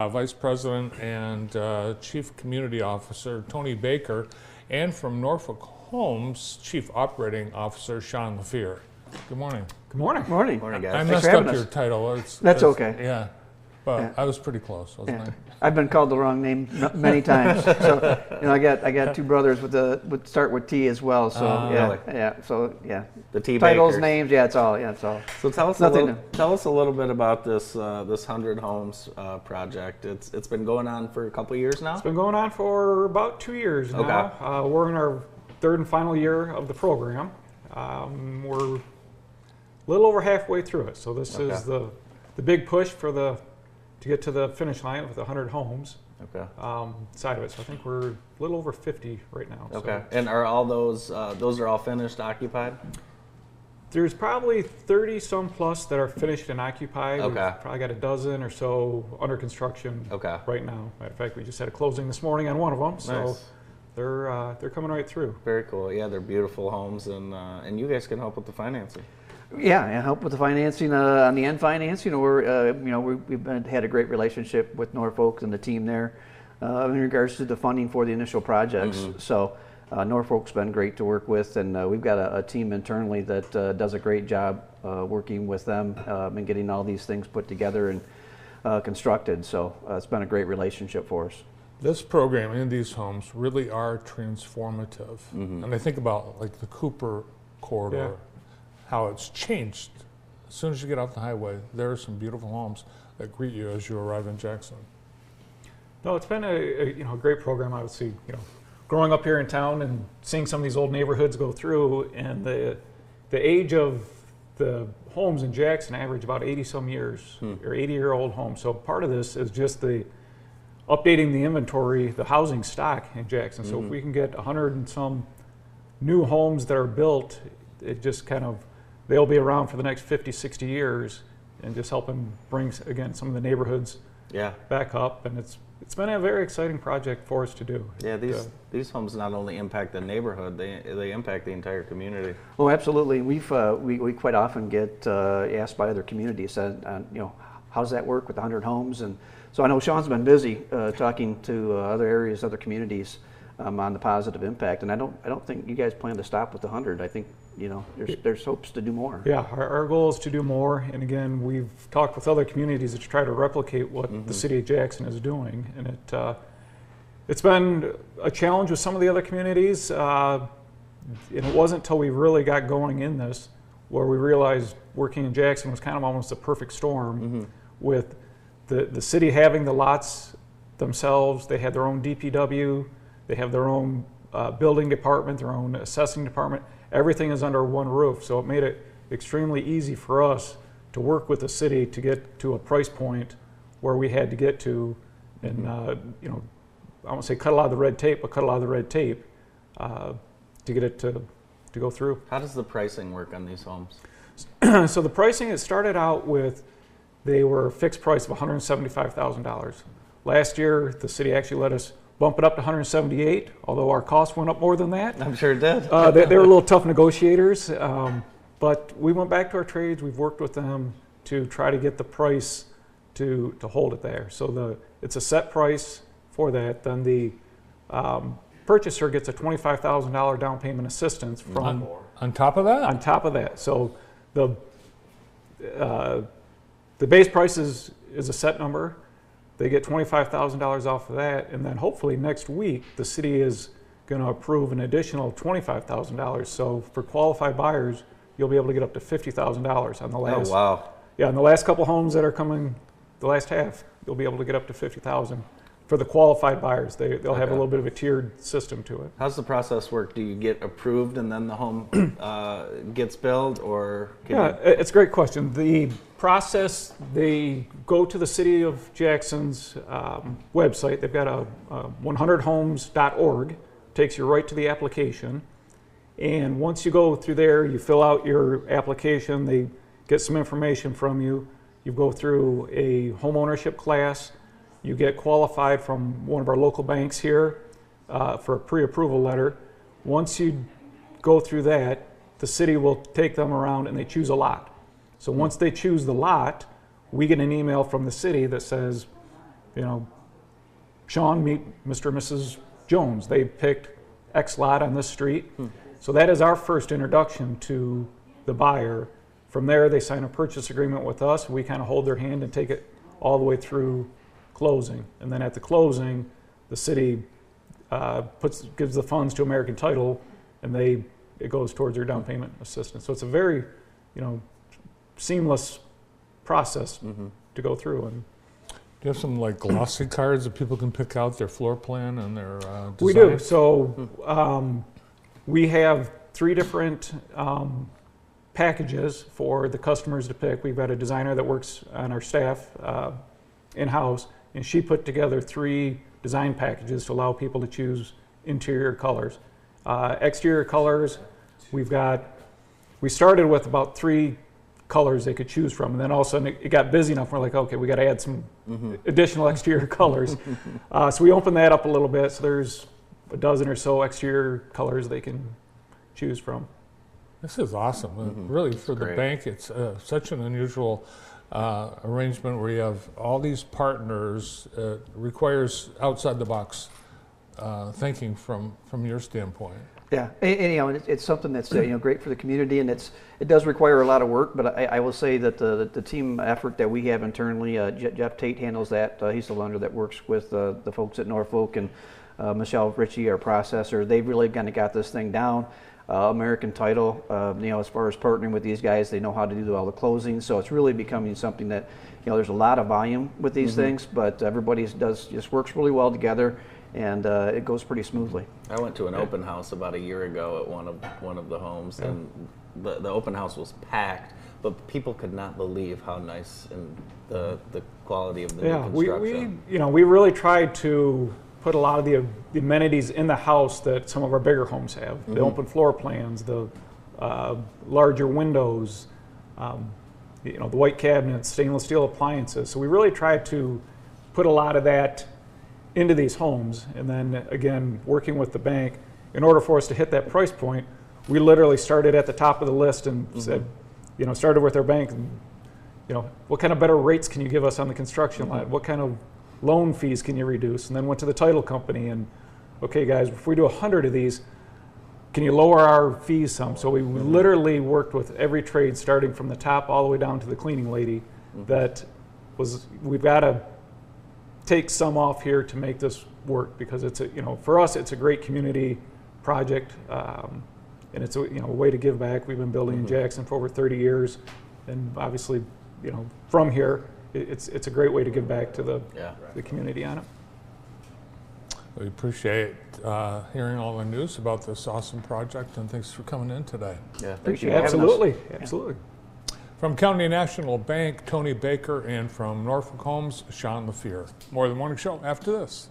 Vice President and Chief Community Officer Tony Baker, and from Norfolk Homes, Chief Operating Officer Sean Lefere. Good morning. Good morning. Morning. Morning, guys. I messed up your title. That's okay. Yeah, but Yeah. I was pretty close, wasn't I? I've been called the wrong name many times. So, I got two brothers with start with T as well. So Really? The T titles, Bakers. names, it's all. So tell us a little bit about this 100 Homes project. It's been going on for a couple years now. It's been going on for about 2 years now. Okay. We're in our third and final year of the program. We're a little over halfway through it. So this is the big push to get to the finish line with 100 homes. Okay. Side of it. So I think we're a little over 50 right now. Okay. And are all those are all finished, occupied? There's probably 30 some plus that are finished and occupied. Okay. We've probably got a dozen or so under construction right now. Matter of fact, we just had a closing this morning on one of them. So Nice. they're coming right through. Very cool. Yeah, they're beautiful homes, and you guys can help with the financing. Yeah, help with the financing on the end finance. We've had a great relationship with Norfolk and the team there in regards to the funding for the initial projects. Mm-hmm. So Norfolk's been great to work with, and we've got a team internally that does a great job working with them and getting all these things put together and constructed. So it's been a great relationship for us. This program and these homes really are transformative. Mm-hmm. And I think about like the Cooper corridor. Yeah. How it's changed. As soon as you get off the highway, there are some beautiful homes that greet you as you arrive in Jackson. No, it's been a great program. I would see, growing up here in town and seeing some of these old neighborhoods go through, and the age of the homes in Jackson average about 80 some years or 80-year-old homes. So part of this is just the updating the inventory, the housing stock in Jackson. So if we can get 100 and some new homes that are built, it just they'll be around for the next 50, 60 years, and just helping bring, again, some of the neighborhoods back up. And it's been a very exciting project for us to do. Yeah, these homes not only impact the neighborhood, they impact the entire community. Oh, absolutely. We quite often get asked by other communities, how does that work with 100 homes? And so I know Sean's been busy talking to other areas, other communities on the positive impact. And I don't think you guys plan to stop with 100. I think there's hopes to do more. Yeah, our goal is to do more. And again, we've talked with other communities to try to replicate what the city of Jackson is doing. And it's been a challenge with some of the other communities. And it wasn't until we really got going in this where we realized working in Jackson was kind of almost a perfect storm with the city having the lots themselves. They had their own DPW. They have their own building department, their own assessing department. Everything is under one roof, so it made it extremely easy for us to work with the city to get to a price point where we had to get to, and I won't say cut a lot of the red tape, but cut a lot of the red tape to get it to go through. How does the pricing work on these homes? So the pricing, it started out with, they were a fixed price of $175,000. Last year, the city actually let us bump it up to 178, although our costs went up more than that. I'm sure it did. They were a little tough negotiators, but we went back to our trades. We've worked with them to try to get the price to hold it there. So it's a set price for that. Then the purchaser gets a $25,000 down payment assistance from on top of that. On top of that, so the base price is a set number. They get $25,000 off of that, and then hopefully next week the city is going to approve an additional $25,000. So for qualified buyers, you'll be able to get up to $50,000 on the last. Oh wow! Yeah, on the last couple homes that are coming, the last half, you'll be able to get up to $50,000 for the qualified buyers. They'll have a little bit of a tiered system to it. How's the process work? Do you get approved and then the home gets built, or it's a great question. The process, they go to the City of Jackson's website. They've got a 100homes.org, takes you right to the application. And once you go through there, you fill out your application, they get some information from you. You go through a home ownership class. You get qualified from one of our local banks here for a pre-approval letter. Once you go through that, the city will take them around and they choose a lot. So once they choose the lot, we get an email from the city that says, you know, Sean meet Mr. and Mrs. Jones. They picked X lot on this street. So that is our first introduction to the buyer. From there, they sign a purchase agreement with us. We kind of hold their hand and take it all the way through closing. And then at the closing, the city gives the funds to American Title, and it goes towards their down payment assistance. So it's a very, you know, seamless process to go through. And do you have some like glossy cards that people can pick out their floor plan and their design? we do. So we have 3 different packages for the customers to pick. We've got a designer that works on our staff in-house, and she put together 3 design packages to allow people to choose interior colors. Exterior colors, we started with about 3 colors they could choose from, and then all of a sudden it got busy enough. We're like, okay, we got to add some additional exterior colors. So we opened that up a little bit. So there's a dozen or so exterior colors they can choose from. This is awesome. Really, for the bank, it's such an unusual arrangement where you have all these partners. Requires outside the box thinking from your standpoint. Yeah, and you know, it's something that's you know, great for the community, and it does require a lot of work. But I will say that the team effort that we have internally, Jeff Tate handles that. He's the lender that works with the folks at Norfolk, and Michelle Ritchie, our processor. They've really kind of got this thing down. American Title, you know, as far as partnering with these guys, they know how to do all the closings. So it's really becoming something that, you know, there's a lot of volume with these things, but everybody just works really well together, and it goes pretty smoothly. I went to an open house about a year ago at one of the homes, and the open house was packed, but people could not believe how nice and the quality of the new construction. We really tried to put a lot of the amenities in the house that some of our bigger homes have. The open floor plans, the larger windows, you know, the white cabinets, stainless steel appliances. So we really tried to put a lot of that into these homes. And then again, working with the bank, in order for us to hit that price point, we literally started at the top of the list and said, you know, started with our bank, and, you know, what kind of better rates can you give us on the construction line? What kind of loan fees can you reduce? And then went to the title company and, okay guys, if we do 100 of these, can you lower our fees some? So we literally worked with every trade, starting from the top all the way down to the cleaning lady, that was, we've got to take some off here to make this work, because it's a, you know, for us it's a great community project, and it's a, you know, a way to give back. We've been building in Jackson for over 30 years, and obviously, you know, from here, it's a great way to give back to the community on it. We appreciate hearing all the news about this awesome project, and thanks for coming in today. Yeah, Appreciate having us. Absolutely, absolutely. From County National Bank, Tony Baker, and from Norfolk Homes, Sean Lefere. More of the Morning Show after this.